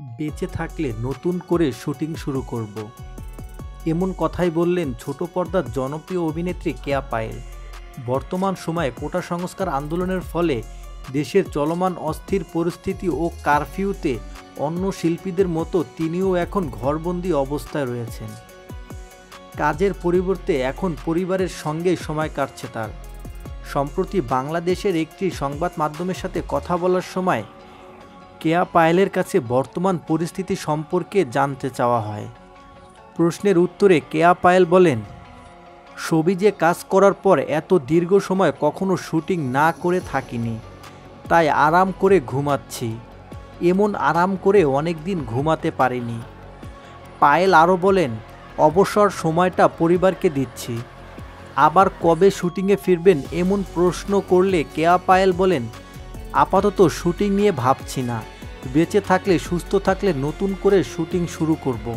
বেঁচে থাকলে নতুন করে শুটিং শুরু করব। এমন কথাই বললেন ছোট পর্দার জনপ্রিয় অভিনেত্রী কেয়া পায়েল। বর্তমান সময়ে কোটা সংস্কার আন্দোলনের ফলে দেশের চলমান অস্থির পরিস্থিতি ও কারফিউতে অন্য শিল্পীদের মতো তিনিও এখন ঘরবন্দি অবস্থায় রয়েছেন। কাজের পরিবর্তে এখন পরিবারের সঙ্গেই সময় কাটছে তার। সম্প্রতি বাংলাদেশের একটি সংবাদ মাধ্যমের সাথে কথা বলার সময় কেয়া পায়েলের কাছে বর্তমান পরিস্থিতি সম্পর্কে জানতে চাওয়া হয়। প্রশ্নের উত্তরে কেয়া পায়েল বলেন, শোবিজে কাজ করার পর এত দীর্ঘ সময় কখনো শুটিং না করে থাকিনি, তাই আরাম করে ঘুমাচ্ছি। এমন আরাম করে অনেক দিন ঘুমাতে পারিনি। পায়েল আরও বলেন, অবসর সময়টা পরিবারকে দিচ্ছি। আবার কবে শুটিংয়ে ফিরবেন এমন প্রশ্ন করলে কেয়া পায়েল বলেন, আপাতত শুটিং নিয়ে ভাবছি না, বেঁচে থাকলে সুস্থ থাকলে নতুন করে শুটিং শুরু করব।